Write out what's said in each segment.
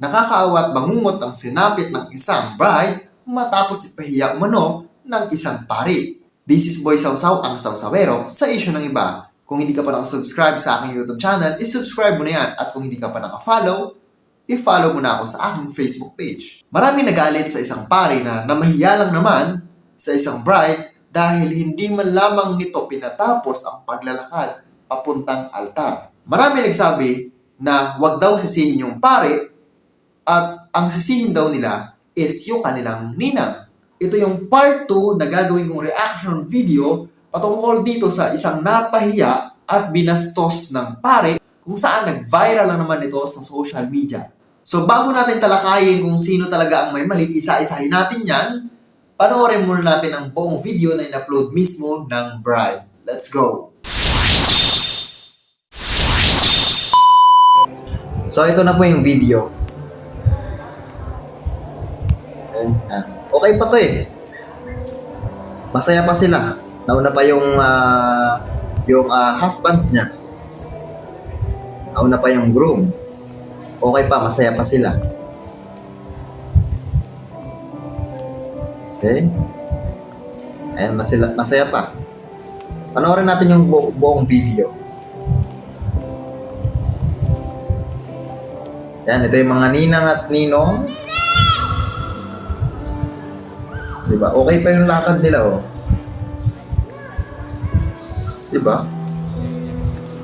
Nakakaawa at bangungot ang sinapit ng isang bride matapos ipahiya umano ng isang pari. This is Boy Sausaw, ang sawsawero sa isyu ng iba. Kung hindi ka pa nakasubscribe sa aking YouTube channel, isubscribe mo na yan. At kung hindi ka pa nakafollow, i-follow mo na ako sa aking Facebook page. Maraming nagalit sa isang pari na namahiya lang naman sa isang bride dahil hindi man lamang nito pinatapos ang paglalakad papuntang altar. Marami nagsabi na wag daw sisihin yung pari at ang sisihin daw nila is yung kanilang ninang. Ito yung part 2 na gagawin kong reaction video patungkol dito sa isang napahiya at binastos ng pare kung saan nag-viral lang naman ito sa social media. So bago natin talakayin kung sino talaga ang may mali, isa-isahin natin yan. Panoorin muna natin ang buong video na in-upload mismo ng bride. Let's go! So ito na po yung video. Okay pa to eh. Masaya pa sila. Nauna pa yung husband niya. Nauna pa yung groom. Okay pa, masaya pa sila. Okay? Ayan, masaya pa. Panoorin natin yung buong video. Yan, ito yung mga ninang at ninong. Diba? Okay pa yung lakad nila, oh. Diba?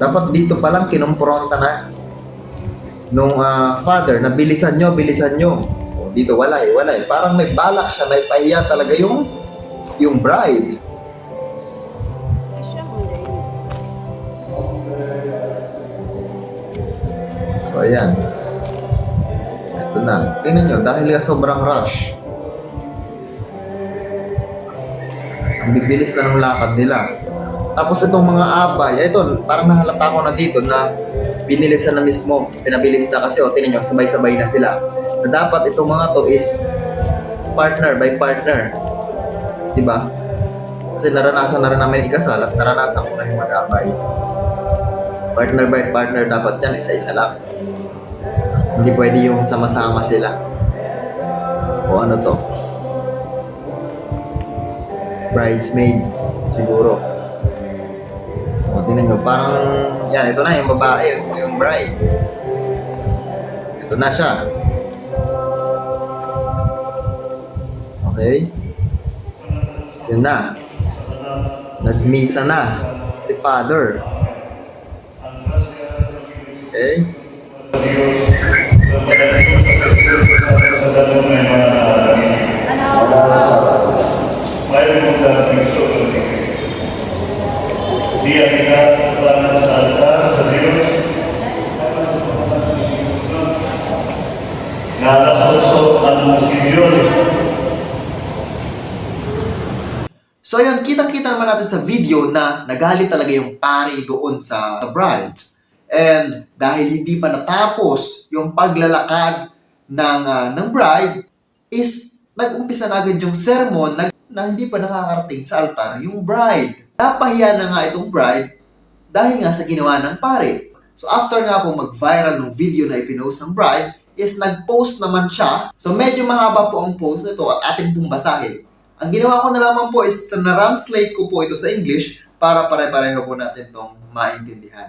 Dapat dito pa lang kinumpronta na nung father na bilisan nyo. Oh, dito wala eh. Parang may balak siya, may pahiya talaga yung bride. So, ayan. Ito na. Tingnan nyo, dahil sobrang rush. Ang bibilis na ng lakad nila. Tapos itong mga abay, ito, parang nahalata ko na dito na binilisan na mismo. Pinabilis na kasi, tingnan nyo, sabay-sabay na sila. Na dapat itong mga to is partner by partner. Diba? Kasi naranasan na rin namin ikasal at naranasan ko na yung mag-abay. Partner by partner dapat yan, isa-isa lang. Hindi pwede yung sama-sama sila. O ano to? Bridesmaid, siguro. O, tingnan nyo, parang, yan, ito na yung babae, yung bride. Ito na siya. Okay? Yun na. Nagmisa na si father. Okay? Dia kita berada sa altar sa Diyos. Narapuso ang si Diyos. So yun, kitang-kita naman natin sa video na nagalit talaga yung pari doon sa bride. And dahil hindi pa natapos yung paglalakad ng bride, is nag-umpisa na agad yung sermon na hindi pa nakakarating sa altar yung bride. Napahiya na nga itong bride dahil nga sa ginawa ng pare. So after nga po mag-viral ng video na ipinost ng bride, is nag-post naman siya. So medyo mahaba po ang post nito at ating pong basahin. Ang ginawa ko na lamang po is na-translate ko po ito sa English para pare-pareho po natin itong maintindihan.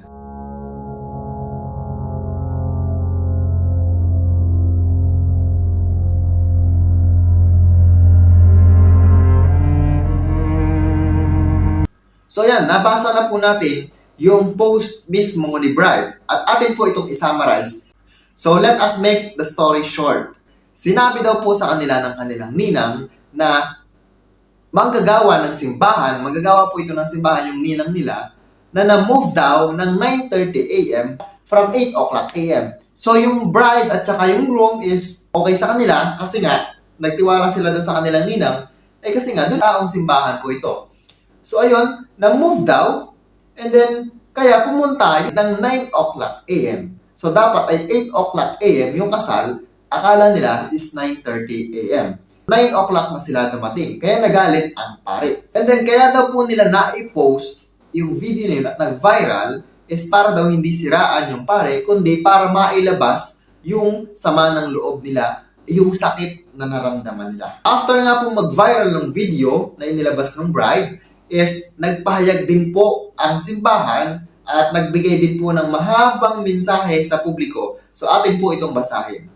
So yan, nabasa na po natin yung post mismo ni bride at atin po itong isummarize. So let us make the story short. Sinabi daw po sa kanila ng kanilang ninang na manggagawa po ito ng simbahan yung ninang nila na na-move daw ng 9:30 a.m. from 8 o'clock a.m. So yung bride at saka yung groom is okay sa kanila kasi nga nagtiwala sila doon sa kanilang ninang kasi nga doon taong simbahan po ito. So ayun, na-move daw, and then, kaya pumunta ng 9 o'clock a.m. So dapat ay 8 o'clock a.m. yung kasal, akala nila is 9:30 a.m. 9 o'clock na sila dumating, kaya nagalit ang pare. And then, kaya daw po nila na-i-post yung video na yun at nag-viral is para daw hindi siraan yung pare, kundi para mailabas yung sama ng loob nila, yung sakit na naramdaman nila. After nga pong mag-viral ng video na inilabas ng bride, is nagpahayag din po ang simbahan at nagbigay din po ng mahabang mensahe sa publiko. So atin po itong basahin.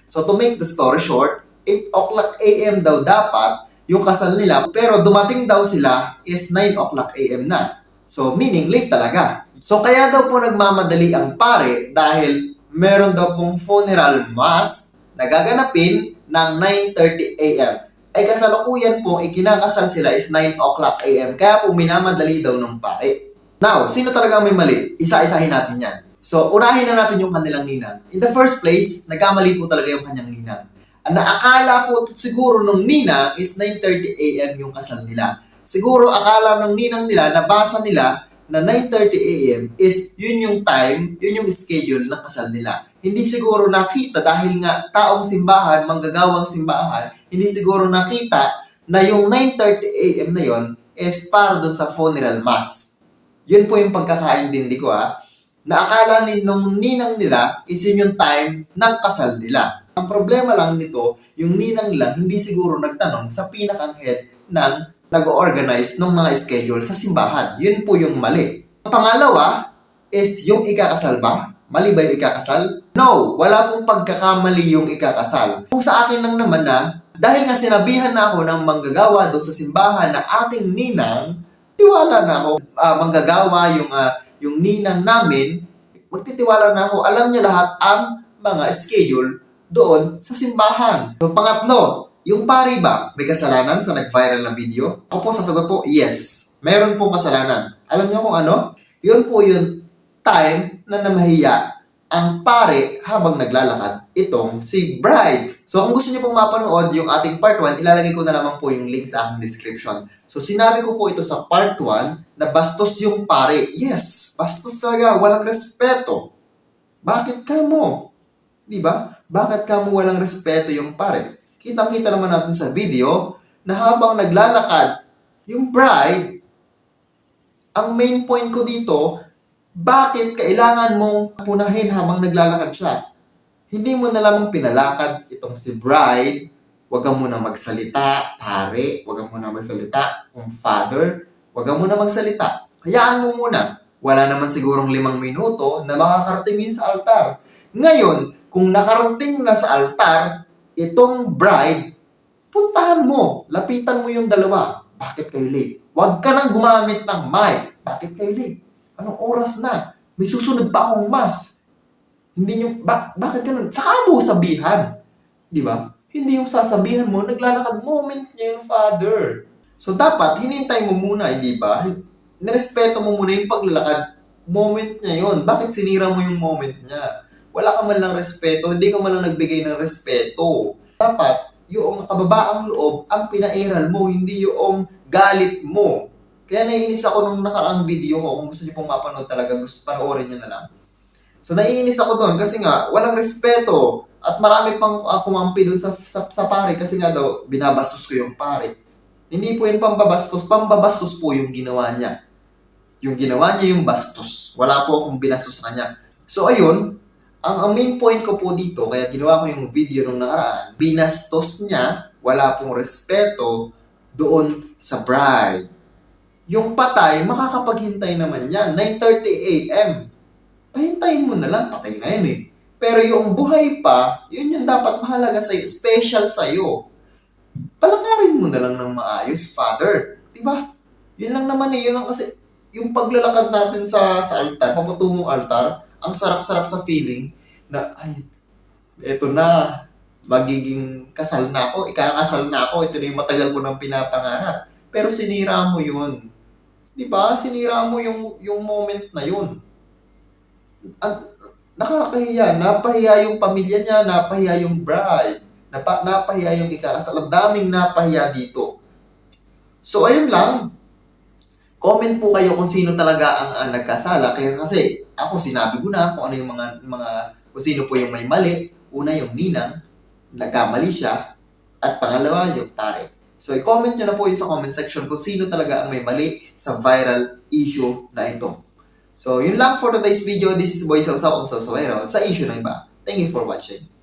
So to make the story short, 8 o'clock AM daw dapat yung kasal nila, pero dumating daw sila is 9 o'clock AM na. So meaning late talaga. So kaya daw po nagmamadali ang pare dahil meron daw pong funeral mass na gaganapin ng 9:30 AM. Ay kasalukuyan po, ikinakasal sila is 9 o'clock AM. Kaya po minamadali daw ng pare. Now, sino talaga may mali? Isa-isahin natin yan. So, unahin na natin yung kanilang ninang. In the first place, nagkamali po talaga yung kanyang ninang. Ang naakala po siguro nung ninang is 9:30 AM yung kasal nila. Siguro akala ng ninang nila, nabasa nila na 9:30 AM is yun yung time, yun yung schedule ng kasal nila. Hindi siguro nakita dahil nga taong simbahan, manggagawang simbahan, hindi siguro nakita na yung 9:30 AM na yon is para doon sa funeral mass. Yun po yung pagkakaintindi ko Naakala nung ninang nila is yun yung time ng kasal nila. Ang problema lang nito, yung ninang nila hindi siguro nagtanong sa pinakang head ng nag-organize ng mga schedule sa simbahan. Yun po yung mali. Pangalawa is yung ikakasal ba? Mali ba yung ikakasal? No, wala pong pagkakamali yung ikakasal. Kung sa akin lang naman dahil nga sinabihan na ako ng manggagawa doon sa simbahan na ating ninang, tiwala na ako. Manggagawa yung ninang namin, magtitiwala na ako, alam niya lahat ang mga schedule doon sa simbahan. So, pangatlo, yung pari ba, may kasalanan sa nag-viral na video? Ako po, sasagot po, yes. Meron pong kasalanan. Alam niyo kung ano? Yun po yung time na namahiya ang pare habang naglalakad itong si bride. So kung gusto niyo pong mapanood yung ating part 1, ilalagay ko na lamang po yung link sa aking description. So sinabi ko po ito sa part 1 na bastos yung pare. Yes, bastos talaga, walang respeto. Bakit ka mo? Diba? Bakit ka mo walang respeto yung pare? Kitang-kita naman natin sa video na habang naglalakad yung bride, ang main point ko dito, bakit kailangan mong punahin habang naglalakad siya? Hindi mo na lamang pinalakad itong si bride, wag ka muna magsalita, pare, wag ka muna magsalita, kung father, wag ka muna magsalita. Hayaan mo muna. Wala naman sigurong 5 minuto na makakarating yun sa altar. Ngayon, kung nakarating na sa altar, itong bride, puntahan mo, lapitan mo yung dalawa. Bakit kayo late? Wag ka nang gumamit ng mic. Bakit kayo late? Anong oras na? May susunod pa akong mass. Hindi nyo, bakit ganun? Saka mo sabihan. Di ba? Hindi yung sasabihan mo, naglalakad moment niya yung father. So dapat, hinintay mo muna, di ba? Nirespeto mo muna yung paglalakad. Moment niya yun. Bakit sinira mo yung moment niya? Wala ka man lang respeto, hindi ka man lang nagbigay ng respeto. Dapat, yung kababaang loob ang pinairal mo, hindi yung galit mo. Kaya naiinis ako nung nakaraang video ko. Kung gusto niyo pong mapanood talaga, panoorin niyo na lang. So naiinis ako doon kasi nga walang respeto at marami pang kumampi doon sa pare kasi nga daw binabastos ko yung pare. Hindi po yun pambabastos po yung ginawa niya. Yung ginawa niya yung bastos. Wala po akong binastos sa kanya. So ayun, ang main point ko po dito, kaya ginawa ko yung video nung nakaraan, binastos niya, wala pong respeto doon sa bride. Yung patay, makakapaghintay naman yan. 9:30 AM. Pahintayin mo na lang, patay na yan Pero yung buhay pa, yun yung dapat mahalaga sa'yo, special sa'yo. Palakarin mo na lang ng maayos, father. Diba? Yun lang naman yun lang kasi, yung paglalakad natin sa altar, papatungong altar, ang sarap-sarap sa feeling na, ay, eto na, magiging kasal na ako, ikakasal na ako, ito na yung matagal ko nang pinapangarap. Pero sinira mo yun. Diba? Sinira mo yung moment na yun. Nakakahiya. Napahiya yung pamilya niya, napahiya yung bride, napahiya yung ikakasal. Ang daming napahiya dito. So, ayun lang. Comment po kayo kung sino talaga ang nagkasala. Kaya kasi, ako sinabi ko na kung ano yung mga kung sino po yung may mali. Una yung ninang, nagkamali siya. At pangalawa, yung pare. So, i-comment nyo na po yun sa comment section kung sino talaga ang may mali sa viral issue na ito. So, yun lang for today's video. This is Boy Sausaw, ang Sausawero, sa issue ng iba. Thank you for watching.